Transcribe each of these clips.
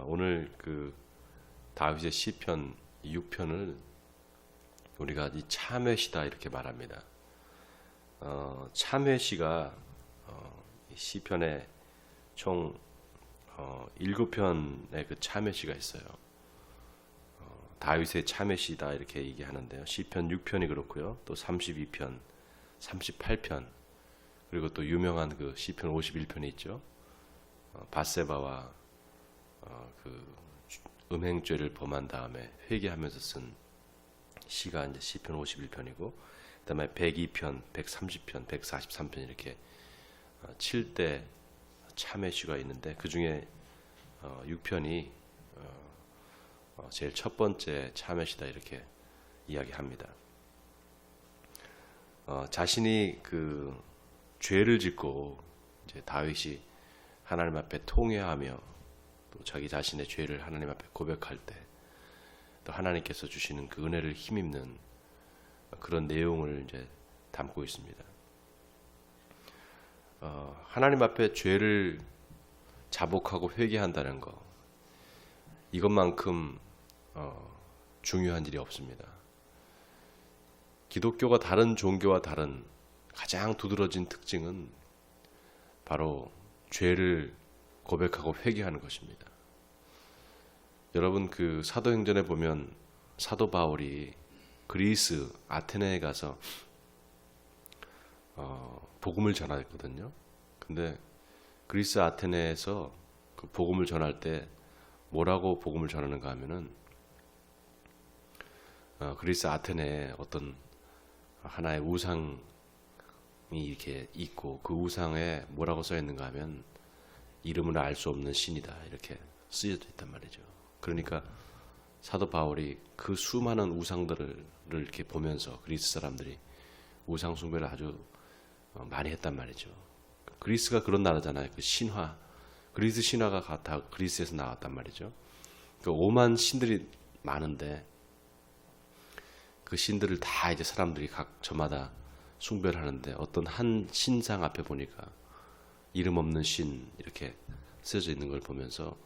오늘 그 다윗의 시편 6편을 우리가 이 참회시다 이렇게 말합니다. 참회시가 시편에 총 7편의 그 참회시가 있어요. 다윗의 참회시다 이렇게 얘기하는데요. 시편 6편이 그렇고요. 또 32편, 38편, 그리고 또 유명한 그 시편 51편이 있죠. 밧세바와 그 음행죄를 범한 다음에 회개하면서 쓴 시가 이제 시편 51편이고, 그다음에 102편, 130편, 143편 이렇게 7대 참회시가 있는데 그 중에 6편이 제일 첫 번째 참회시다 이렇게 이야기합니다. 자신이 그 죄를 짓고 이제 다윗이 하나님 앞에 통회하며 또 자기 자신의 죄를 하나님 앞에 고백할 때 또 하나님께서 주시는 그 은혜를 힘입는 그런 내용을 이제 담고 있습니다. 하나님 앞에 죄를 자복하고 회개한다는 거, 이것만큼 중요한 일이 없습니다. 기독교가 다른 종교와 다른 가장 두드러진 특징은 바로 죄를 고백하고 회개하는 것입니다. 여러분, 그 사도행전에 보면 사도 바울이 그리스 아테네에 가서 복음을 전했거든요. 근데 그리스 아테네에서 그 복음을 전할 때 뭐라고 복음을 전하는가 하면은 그리스 아테네에 어떤 하나의 우상이 이렇게 있고 그 우상에 뭐라고 써 있는가 하면 이름을 알 수 없는 신이다 이렇게 쓰여져 있단 말이죠. 그러니까 사도 바울이 그 수많은 우상들을 이렇게 보면서 그리스 사람들이 우상 숭배를 아주 많이 했단 말이죠. 그리스가 그런 나라잖아요. 그 신화, 그리스 신화가 다 그리스에서 나왔단 말이죠. 그 오만 신들이 많은데 그 신들을 다 이제 사람들이 각 저마다 숭배를 하는데 어떤 한 신상 앞에 보니까 이름 없는 신 이렇게 쓰여져 있는 걸 보면서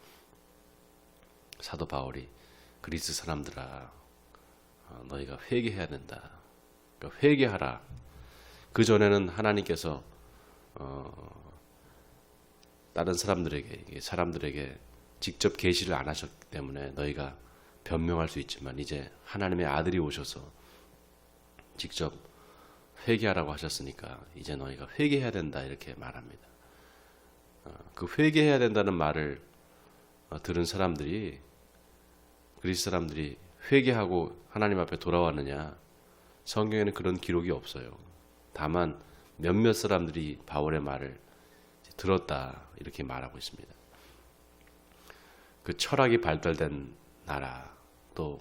사도 바울이 그리스 사람들아, 너희가 회개해야 된다. 그러니까 회개하라. 그 전에는 하나님께서 다른 사람들에게 직접 계시를 안 하셨기 때문에 너희가 변명할 수 있지만 이제 하나님의 아들이 오셔서 직접 회개하라고 하셨으니까 이제 너희가 회개해야 된다 이렇게 말합니다. 그 회개해야 된다는 말을 들은 사람들이, 그리스 사람들이 회개하고 하나님 앞에 돌아왔느냐? 성경에는 그런 기록이 없어요. 다만 몇몇 사람들이 바울의 말을 들었다 이렇게 말하고 있습니다. 그 철학이 발달된 나라, 또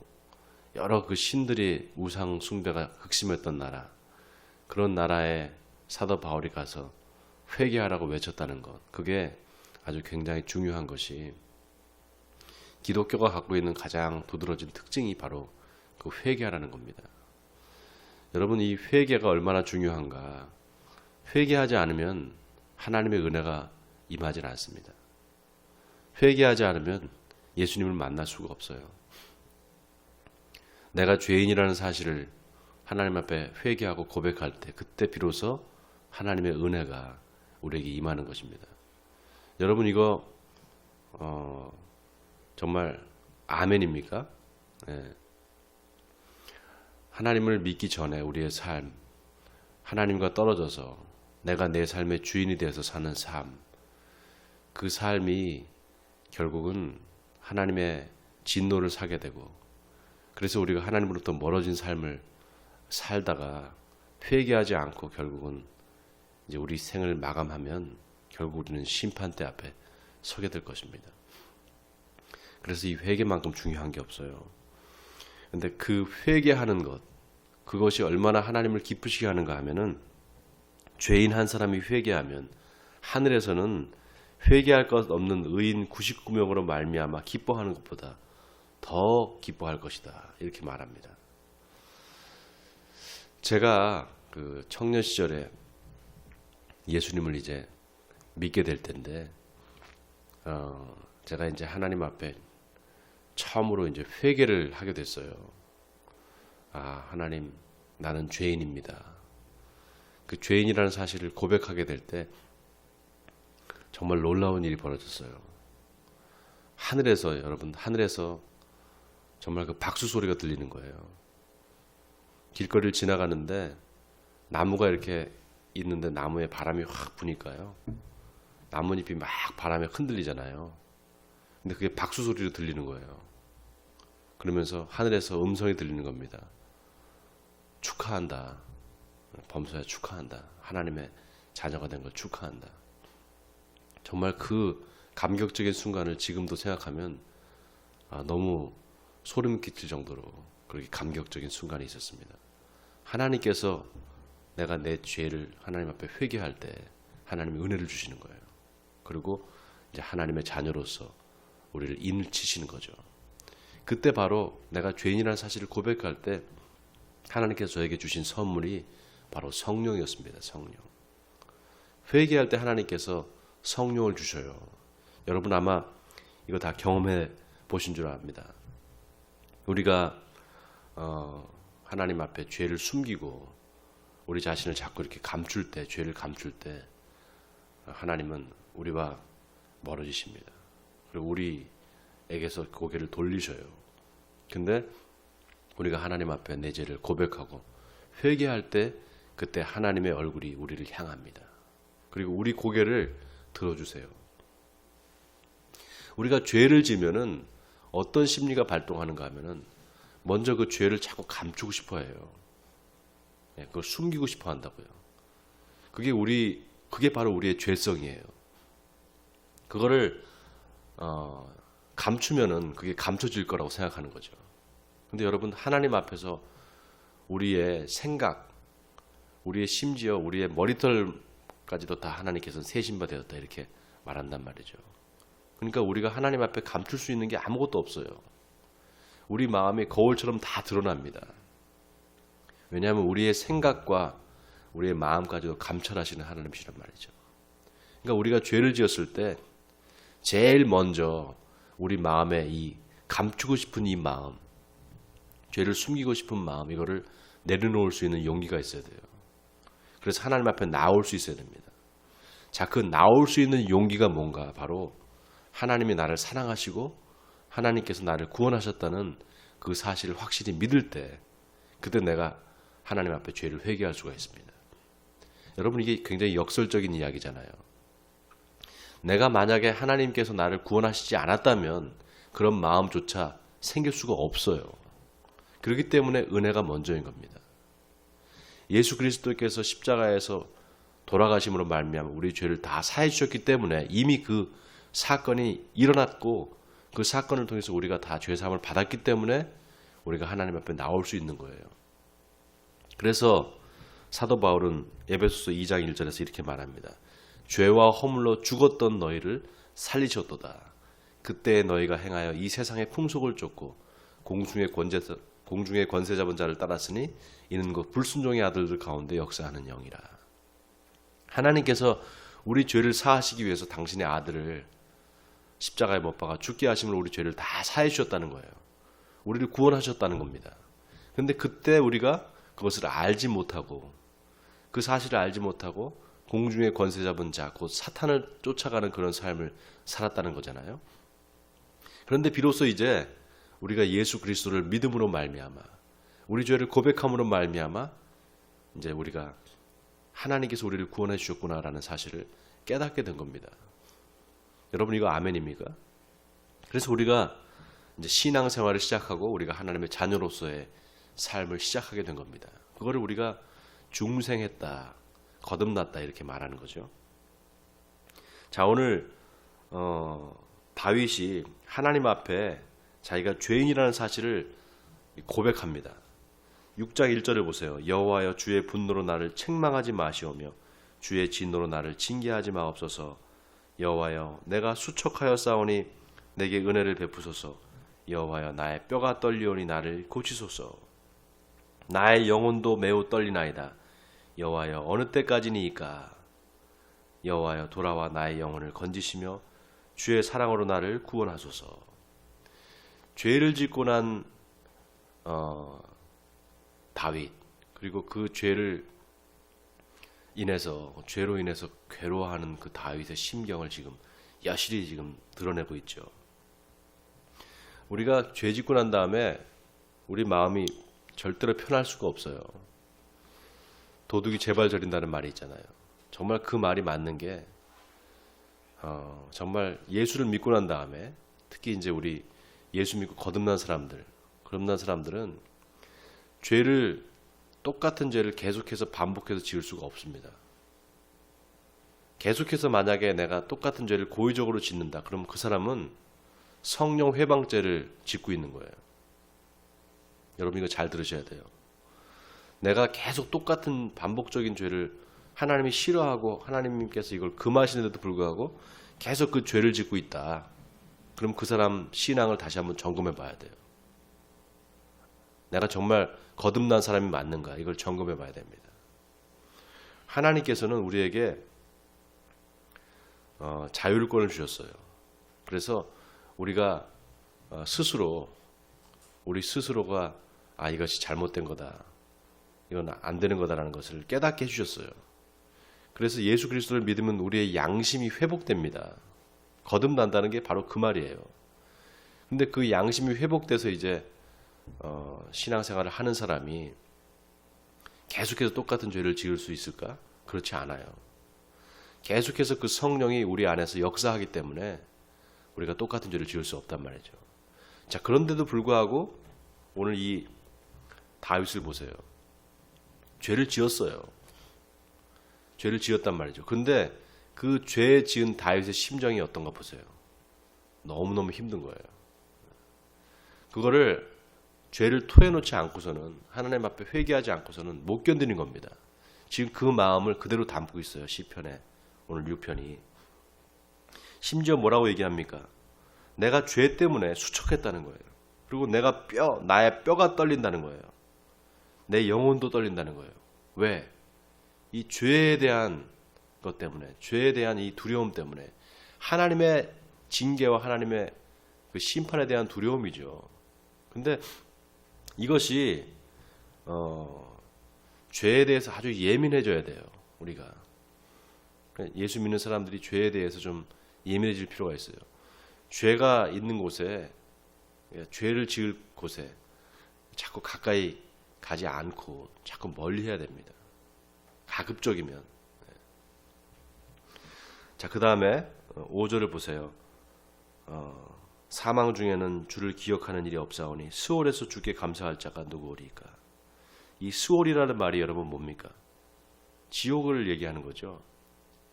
여러 그 신들이 우상 숭배가 극심했던 나라, 그런 나라에 사도 바울이 가서 회개하라고 외쳤다는 것, 그게 아주 굉장히 중요한 것이 기독교가 갖고 있는 가장 두드러진 특징이 바로 그 회개하라는 겁니다. 여러분, 이 회개가 얼마나 중요한가. 회개하지 않으면 하나님의 은혜가 임하지 않습니다. 회개하지 않으면 예수님을 만날 수가 없어요. 내가 죄인이라는 사실을 하나님 앞에 회개하고 고백할 때 그때 비로소 하나님의 은혜가 우리에게 임하는 것입니다. 여러분, 이거 정말 아멘입니까? 네. 하나님을 믿기 전에 우리의 삶, 하나님과 떨어져서 내가 내 삶의 주인이 되어서 사는 삶, 그 삶이 결국은 하나님의 진노를 사게 되고, 그래서 우리가 하나님으로부터 멀어진 삶을 살다가 회개하지 않고 결국은 이제 우리 생을 마감하면 결국 우리는 심판대 앞에 서게 될 것입니다. 그래서 이 회개만큼 중요한 게 없어요. 근데 그 회개하는 것, 그것이 얼마나 하나님을 기쁘시게 하는가 하면은 죄인 한 사람이 회개하면 하늘에서는 회개할 것 없는 의인 99명으로 말미암아 기뻐하는 것보다 더 기뻐할 것이다 이렇게 말합니다. 제가 그 청년 시절에 예수님을 이제 믿게 될 텐데 제가 이제 하나님 앞에 처음으로 이제 회개를 하게 됐어요. 아, 하나님, 나는 죄인입니다. 그 죄인이라는 사실을 고백하게 될 때 정말 놀라운 일이 벌어졌어요. 하늘에서, 여러분, 하늘에서 정말 그 박수 소리가 들리는 거예요. 길거리를 지나가는데 나무가 이렇게 있는데 나무에 바람이 확 부니까요. 나뭇잎이 막 바람에 흔들리잖아요. 근데 그게 박수 소리로 들리는 거예요. 그러면서 하늘에서 음성이 들리는 겁니다. 축하한다. 범서야 축하한다. 하나님의 자녀가 된 걸 축하한다. 정말 그 감격적인 순간을 지금도 생각하면 너무 소름 끼칠 정도로 그렇게 감격적인 순간이 있었습니다. 하나님께서 내가 내 죄를 하나님 앞에 회개할 때 하나님이 은혜를 주시는 거예요. 그리고 이제 하나님의 자녀로서 우리를 인을 치시는 거죠. 그때 바로 내가 죄인이라는 사실을 고백할 때 하나님께서 저에게 주신 선물이 바로 성령이었습니다. 성령. 회개할 때 하나님께서 성령을 주셔요. 여러분 아마 이거 다 경험해 보신 줄 압니다. 우리가 하나님 앞에 죄를 숨기고 우리 자신을 자꾸 이렇게 감출 때, 죄를 감출 때 하나님은 우리와 멀어지십니다. 그리고 우리에게서 고개를 돌리셔요. 근데 우리가 하나님 앞에 내 죄를 고백하고 회개할 때 그때 하나님의 얼굴이 우리를 향합니다. 그리고 우리 고개를 들어주세요. 우리가 죄를 지면은 어떤 심리가 발동하는가 하면은 먼저 그 죄를 자꾸 감추고 싶어 해요. 그걸 숨기고 싶어 한다고요. 그게 바로 우리의 죄성이에요. 그거를 감추면은 그게 감춰질 거라고 생각하는 거죠. 근데 여러분 하나님 앞에서 우리의 생각, 우리의 심지어 우리의 머리털까지도 다 하나님께서는 세신바 되었다 이렇게 말한단 말이죠. 그러니까 우리가 하나님 앞에 감출 수 있는 게 아무것도 없어요. 우리 마음이 거울처럼 다 드러납니다. 왜냐하면 우리의 생각과 우리의 마음까지도 감찰하시는 하나님이시란 말이죠. 그러니까 우리가 죄를 지었을 때 제일 먼저 우리 마음에 이 감추고 싶은 이 마음, 죄를 숨기고 싶은 마음, 이거를 내려놓을 수 있는 용기가 있어야 돼요. 그래서 하나님 앞에 나올 수 있어야 됩니다. 자, 그 나올 수 있는 용기가 뭔가? 바로 하나님이 나를 사랑하시고 하나님께서 나를 구원하셨다는 그 사실을 확실히 믿을 때 그때 내가 하나님 앞에 죄를 회개할 수가 있습니다. 여러분 이게 굉장히 역설적인 이야기잖아요. 내가 만약에 하나님께서 나를 구원하시지 않았다면 그런 마음조차 생길 수가 없어요. 그렇기 때문에 은혜가 먼저인 겁니다. 예수 그리스도께서 십자가에서 돌아가심으로 말미암아 우리 죄를 다 사해 주셨기 때문에 이미 그 사건이 일어났고 그 사건을 통해서 우리가 다 죄사함을 받았기 때문에 우리가 하나님 앞에 나올 수 있는 거예요. 그래서 사도 바울은 에베소서 2장 1절에서 이렇게 말합니다. 죄와 허물로 죽었던 너희를 살리셨도다. 그때 너희가 행하여 이 세상의 풍속을 쫓고 공중의 권세 잡은 자를 따랐으니 이는 그 불순종의 아들들 가운데 역사하는 영이라. 하나님께서 우리 죄를 사하시기 위해서 당신의 아들을 십자가에 못 박아 죽게 하심으로 우리 죄를 다 사해 주셨다는 거예요. 우리를 구원하셨다는 겁니다. 그런데 그때 우리가 그것을 알지 못하고 그 사실을 알지 못하고 공중의 권세 잡은 자, 곧 사탄을 쫓아가는 그런 삶을 살았다는 거잖아요. 그런데 비로소 이제 우리가 예수 그리스도를 믿음으로 말미암아 우리 죄를 고백함으로 말미암아 이제 우리가 하나님께서 우리를 구원해 주셨구나라는 사실을 깨닫게 된 겁니다. 여러분 이거 아멘입니까? 그래서 우리가 이제 신앙생활을 시작하고 우리가 하나님의 자녀로서의 삶을 시작하게 된 겁니다. 그거를 우리가 중생했다, 거듭났다 이렇게 말하는 거죠. 자, 오늘 다윗이 하나님 앞에 자기가 죄인이라는 사실을 고백합니다. 6장 1절을 보세요. 여호와여 주의 분노로 나를 책망하지 마시오며 주의 진노로 나를 징계하지 마옵소서. 여호와여 내가 수척하여 싸우니 내게 은혜를 베푸소서. 여호와여 나의 뼈가 떨리오니 나를 고치소서. 나의 영혼도 매우 떨리나이다. 여호와여 어느 때까지니이까. 여호와여 돌아와 나의 영혼을 건지시며 주의 사랑으로 나를 구원하소서. 죄를 짓고 난 다윗, 그리고 그 죄로 인해서 괴로워하는 그 다윗의 심경을 지금 여실히 지금 드러내고 있죠. 우리가 죄 짓고 난 다음에 우리 마음이 절대로 편할 수가 없어요. 도둑이 제발 저린다는 말이 있잖아요. 정말 그 말이 맞는 게 정말 예수를 믿고 난 다음에, 특히 이제 우리 예수 믿고 거듭난 사람들은 똑같은 죄를 계속해서 반복해서 지을 수가 없습니다. 계속해서 만약에 내가 똑같은 죄를 고의적으로 짓는다, 그럼 그 사람은 성령 회방죄를 짓고 있는 거예요. 여러분 이거 잘 들으셔야 돼요. 내가 계속 똑같은 반복적인 죄를 하나님이 싫어하고 하나님께서 이걸 금하시는데도 불구하고 계속 그 죄를 짓고 있다. 그럼 그 사람 신앙을 다시 한번 점검해 봐야 돼요. 내가 정말 거듭난 사람이 맞는가, 이걸 점검해 봐야 됩니다. 하나님께서는 우리에게 자율권을 주셨어요. 그래서 우리가 우리 스스로가 이것이 잘못된 거다, 이건 안 되는 거다라는 것을 깨닫게 해주셨어요. 그래서 예수 그리스도를 믿으면 우리의 양심이 회복됩니다. 거듭난다는 게 바로 그 말이에요. 근데 그 양심이 회복돼서 이제 신앙생활을 하는 사람이 계속해서 똑같은 죄를 지을 수 있을까? 그렇지 않아요. 계속해서 그 성령이 우리 안에서 역사하기 때문에 우리가 똑같은 죄를 지을 수 없단 말이죠. 자, 그런데도 불구하고 오늘 이 다윗을 보세요. 죄를 지었어요. 죄를 지었단 말이죠. 근데 그 죄 지은 다윗의 심정이 어떤가 보세요. 너무너무 힘든 거예요. 그거를 죄를 토해놓지 않고서는, 하나님 앞에 회개하지 않고서는 못 견디는 겁니다. 지금 그 마음을 그대로 담고 있어요. 시편에 오늘 6편이. 심지어 뭐라고 얘기합니까? 내가 죄 때문에 수척했다는 거예요. 그리고 나의 뼈가 떨린다는 거예요. 내 영혼도 떨린다는 거예요. 왜? 이 죄에 대한 것 때문에, 죄에 대한 이 두려움 때문에, 하나님의 징계와 하나님의 그 심판에 대한 두려움이죠. 근데 이것이 죄에 대해서 아주 예민해져야 돼요. 우리가 예수 믿는 사람들이 죄에 대해서 좀 예민해질 필요가 있어요. 죄가 있는 곳에, 죄를 지을 곳에 자꾸 가까이 가지 않고 자꾸 멀리 해야 됩니다. 가급적이면. 자, 그 다음에 5절을 보세요. 사망 중에는 주를 기억하는 일이 없사오니 스올에서 주께 감사할 자가 누구오리까? 이 스올이라는 말이 여러분 뭡니까? 지옥을 얘기하는 거죠.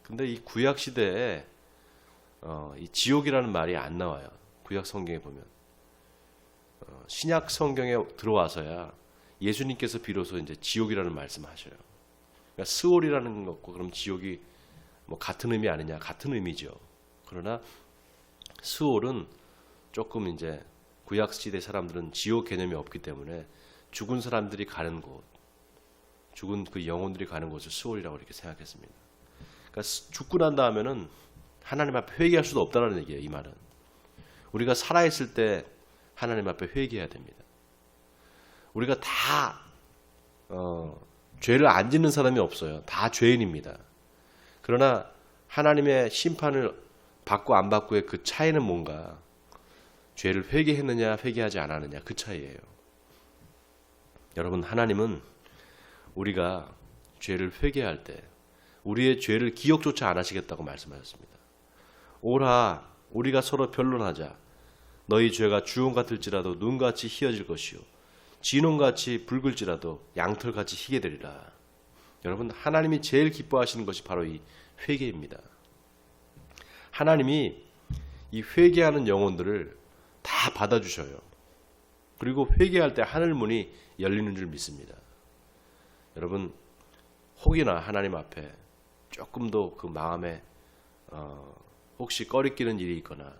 근데 이 구약 시대에 이 지옥이라는 말이 안 나와요. 구약 성경에 보면. 신약 성경에 들어와서야 예수님께서 비로소 이제 지옥이라는 말씀하셔요. 그러니까 스올이라는 것과 그럼 지옥이 뭐 같은 의미 아니냐? 같은 의미죠. 그러나 스올은 조금 이제 구약 시대 사람들은 지옥 개념이 없기 때문에 죽은 사람들이 가는 곳, 죽은 그 영혼들이 가는 곳을 스올이라고 이렇게 생각했습니다. 그러니까 죽고 난 다음에는 하나님 앞에 회개할 수도 없다는 얘기예요. 이 말은 우리가 살아있을 때 하나님 앞에 회개해야 됩니다. 우리가 다 죄를 안 짓는 사람이 없어요. 다 죄인입니다. 그러나 하나님의 심판을 받고 안 받고의 그 차이는 뭔가, 죄를 회개했느냐 회개하지 않았느냐, 그 차이예요. 여러분, 하나님은 우리가 죄를 회개할 때 우리의 죄를 기억조차 안 하시겠다고 말씀하셨습니다. 오라, 우리가 서로 변론하자. 너희 죄가 주홍 같을지라도 눈같이 희어질 것이요 진홍같이 붉을지라도 양털같이 희게 되리라. 여러분, 하나님이 제일 기뻐하시는 것이 바로 이 회개입니다. 하나님이 이 회개하는 영혼들을 다 받아주셔요. 그리고 회개할 때 하늘 문이 열리는 줄 믿습니다. 여러분, 혹이나 하나님 앞에 조금 더 그 마음에 혹시 꺼리끼는 일이 있거나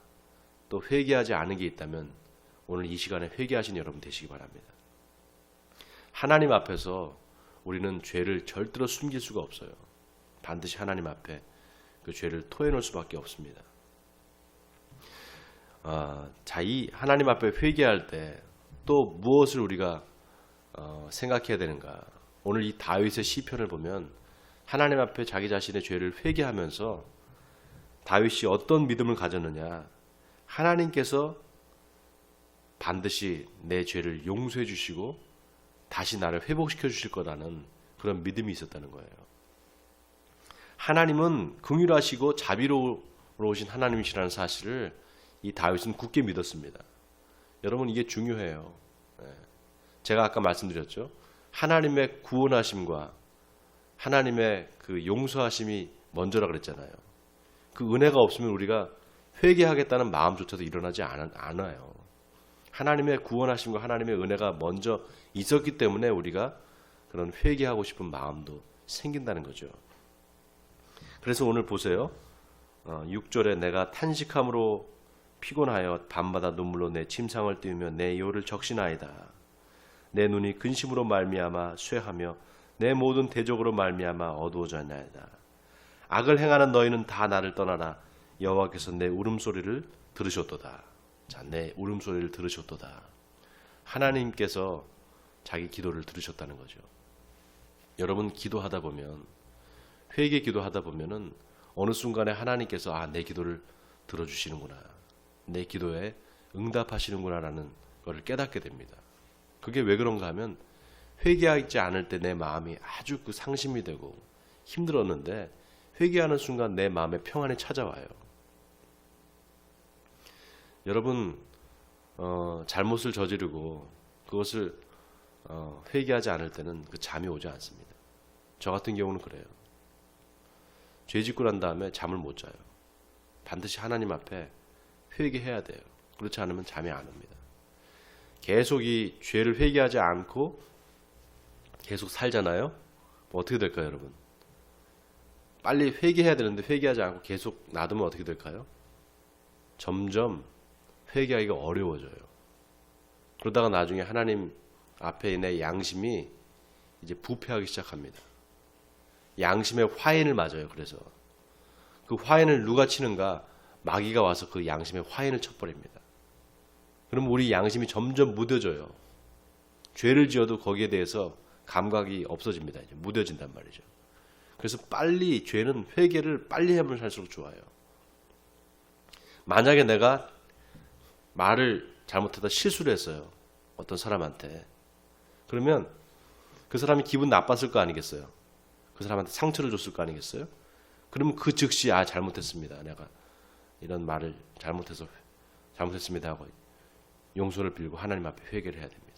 또 회개하지 않은 게 있다면 오늘 이 시간에 회개하신 여러분 되시기 바랍니다. 하나님 앞에서 우리는 죄를 절대로 숨길 수가 없어요. 반드시 하나님 앞에 그 죄를 토해놓을 수밖에 없습니다. 이 하나님 앞에 회개할 때 또 무엇을 우리가 생각해야 되는가? 오늘 이 다윗의 시편을 보면 하나님 앞에 자기 자신의 죄를 회개하면서 다윗이 어떤 믿음을 가졌느냐? 하나님께서 반드시 내 죄를 용서해 주시고 다시 나를 회복시켜 주실 거라는 그런 믿음이 있었다는 거예요. 하나님은 긍휼하시고 자비로우신 하나님이시라는 사실을 이 다윗은 굳게 믿었습니다. 여러분, 이게 중요해요. 제가 아까 말씀드렸죠. 하나님의 구원하심과 하나님의 그 용서하심이 먼저라 그랬잖아요. 그 은혜가 없으면 우리가 회개하겠다는 마음조차도 일어나지 않아요. 하나님의 구원하심과 하나님의 은혜가 먼저 있었기 때문에 우리가 그런 회개하고 싶은 마음도 생긴다는 거죠. 그래서 오늘 보세요. 6절에 내가 탄식함으로 피곤하여 밤마다 눈물로 내 침상을 띄우며 내 요를 적시나이다. 내 눈이 근심으로 말미암아 쇠하며 내 모든 대적으로 말미암아 어두워졌나이다. 악을 행하는 너희는 다 나를 떠나라. 여호와께서 내 울음소리를 들으셨도다. 자, 내 울음소리를 들으셨도다. 하나님께서 자기 기도를 들으셨다는 거죠. 여러분, 기도하다 보면, 회개 기도하다 보면은 어느 순간에 하나님께서 내 기도를 들어주시는구나, 내 기도에 응답하시는구나라는 것을 깨닫게 됩니다. 그게 왜 그런가 하면 회개하지 않을 때 내 마음이 아주 그 상심이 되고 힘들었는데 회개하는 순간 내 마음에 평안이 찾아와요. 여러분, 잘못을 저지르고 그것을 회개하지 않을 때는 그 잠이 오지 않습니다. 저 같은 경우는 그래요. 죄 짓고 난 다음에 잠을 못 자요. 반드시 하나님 앞에 회개해야 돼요. 그렇지 않으면 잠이 안 옵니다. 계속 이 죄를 회개하지 않고 계속 살잖아요. 어떻게 될까요, 여러분? 빨리 회개해야 되는데 회개하지 않고 계속 놔두면 어떻게 될까요? 점점 회개하기가 어려워져요. 그러다가 나중에 하나님 앞에 내 양심이 이제 부패하기 시작합니다. 양심의 화인을 맞아요. 그래서 그 화인을 누가 치는가? 마귀가 와서 그 양심의 화인을 쳐버립니다. 그럼 우리 양심이 점점 무뎌져요. 죄를 지어도 거기에 대해서 감각이 없어집니다. 이제 무뎌진단 말이죠. 그래서 빨리 죄는 회개를 빨리 하면 할수록 좋아요. 만약에 내가 말을 잘못하다 실수를 했어요. 어떤 사람한테. 그러면 그 사람이 기분 나빴을 거 아니겠어요? 그 사람한테 상처를 줬을 거 아니겠어요? 그러면 그 즉시 잘못했습니다. 내가 이런 말을 잘못했습니다 하고 용서를 빌고 하나님 앞에 회개를 해야 됩니다.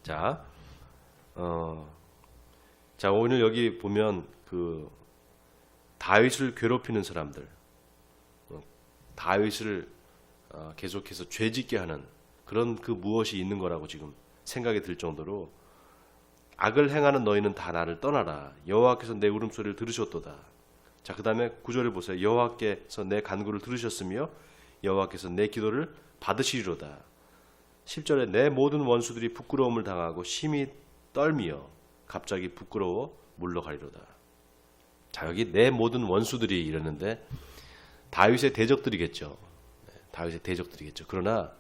자, 오늘 여기 보면 그 다윗을 괴롭히는 사람들, 다윗을 계속해서 죄짓게 하는 그런 그 무엇이 있는 거라고 지금 생각이 들 정도로 악을 행하는 너희는 다 나를 떠나라. 여호와께서 내 울음소리를 들으셨도다. 자, 그 다음에 9절을 보세요. 여호와께서 내 간구를 들으셨으며 여호와께서 내 기도를 받으시리로다. 10절에 내 모든 원수들이 부끄러움을 당하고 심히 떨미어 갑자기 부끄러워 물러가리로다. 자, 여기 내 모든 원수들이 이러는데 다윗의 대적들이겠죠. 다윗의 대적들이겠죠. 그러나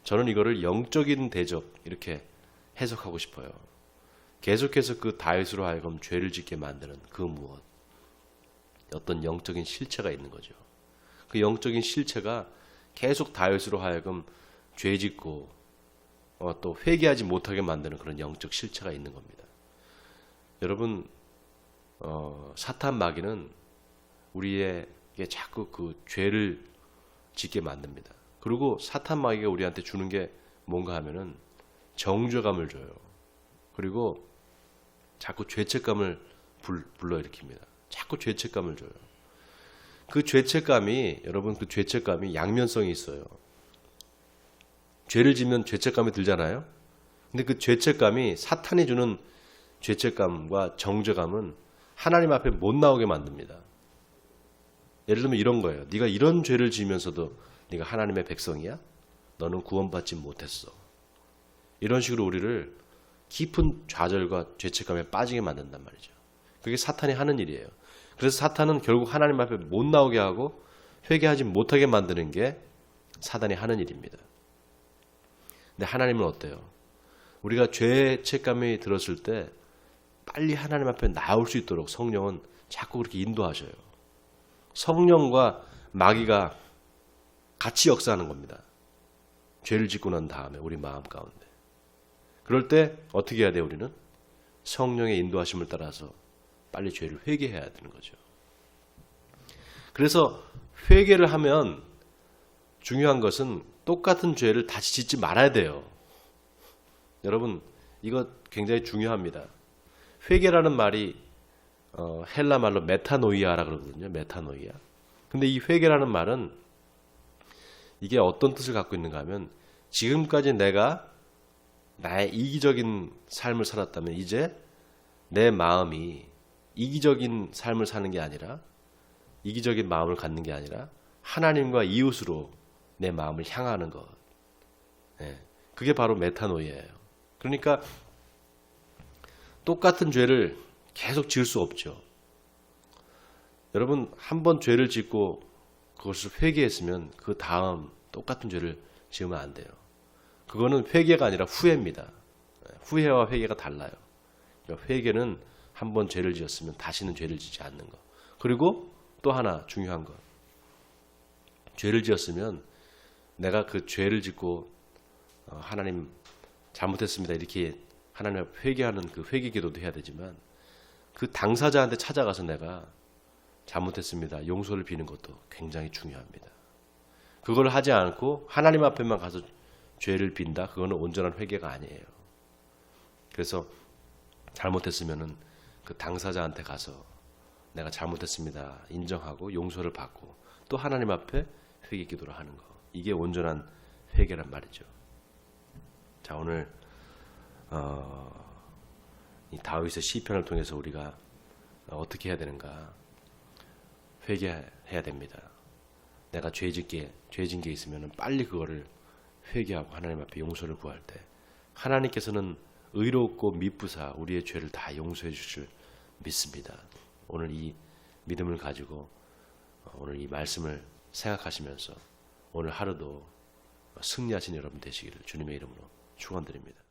저는 이거를 영적인 대적 이렇게 해석하고 싶어요. 계속해서 그 다윗으로 하여금 죄를 짓게 만드는 그 무엇, 어떤 영적인 실체가 있는 거죠. 그 영적인 실체가 계속 다윗으로 하여금 죄 짓고 또 회개하지 못하게 만드는 그런 영적 실체가 있는 겁니다. 여러분, 사탄 마귀는 우리에게 자꾸 그 죄를 짓게 만듭니다. 그리고 사탄 마귀가 우리한테 주는 게 뭔가 하면은 정죄감을 줘요. 그리고 자꾸 죄책감을 불러일으킵니다. 자꾸 죄책감을 줘요. 그 죄책감이, 여러분, 그 죄책감이 양면성이 있어요. 죄를 지면 죄책감이 들잖아요. 근데 그 죄책감이, 사탄이 주는 죄책감과 정죄감은 하나님 앞에 못 나오게 만듭니다. 예를 들면 이런 거예요. 네가 이런 죄를 지으면서도 네가 하나님의 백성이야? 너는 구원받지 못했어. 이런 식으로 우리를 깊은 좌절과 죄책감에 빠지게 만든단 말이죠. 그게 사탄이 하는 일이에요. 그래서 사탄은 결국 하나님 앞에 못 나오게 하고 회개하지 못하게 만드는 게 사단이 하는 일입니다. 근데 하나님은 어때요? 우리가 죄의 책감이 들었을 때 빨리 하나님 앞에 나올 수 있도록 성령은 자꾸 그렇게 인도하셔요. 성령과 마귀가 같이 역사하는 겁니다. 죄를 짓고 난 다음에 우리 마음 가운데. 그럴 때 어떻게 해야 돼요, 우리는? 성령의 인도하심을 따라서 빨리 죄를 회개해야 되는 거죠. 그래서 회개를 하면 중요한 것은 똑같은 죄를 다시 짓지 말아야 돼요. 여러분, 이거 굉장히 중요합니다. 회개라는 말이 헬라 말로 메타노이아라 그러거든요. 메타노이아. 근데 이 회개라는 말은 이게 어떤 뜻을 갖고 있는가 하면 지금까지 내가 나의 이기적인 삶을 살았다면 이제 내 마음이 이기적인 삶을 사는 게 아니라 이기적인 마음을 갖는 게 아니라 하나님과 이웃으로 내 마음을 향하는 것. 그게 바로 메타노이아예요. 그러니까 똑같은 죄를 계속 지을 수 없죠. 여러분, 한 번 죄를 짓고 그것을 회개했으면 그 다음 똑같은 죄를 지으면 안 돼요. 그거는 회개가 아니라 후회입니다. 후회와 회개가 달라요. 그러니까 회개는 한 번 죄를 지었으면 다시는 죄를 짓지 않는 것. 그리고 또 하나 중요한 것. 죄를 지었으면 내가 그 죄를 짓고 하나님 잘못했습니다. 이렇게 하나님 앞에 회개하는 그 회개 기도도 해야 되지만 그 당사자한테 찾아가서 내가 잘못했습니다. 용서를 비는 것도 굉장히 중요합니다. 그걸 하지 않고 하나님 앞에만 가서 죄를 빈다? 그거는 온전한 회개가 아니에요. 그래서 잘못했으면은 그 당사자한테 가서 내가 잘못했습니다. 인정하고 용서를 받고 또 하나님 앞에 회개 기도를 하는 거. 이게 온전한 회개란 말이죠. 자, 오늘 이 다윗의 시편을 통해서 우리가 어떻게 해야 되는가? 회개해야 됩니다. 내가 죄진 게 있으면 빨리 그거를 회개하고 하나님 앞에 용서를 구할 때 하나님께서는 의롭고 미쁘사 우리의 죄를 다 용서해 주실 믿습니다. 오늘 이 믿음을 가지고 오늘 이 말씀을 생각하시면서 오늘 하루도 승리하신 여러분 되시기를 주님의 이름으로 축원드립니다.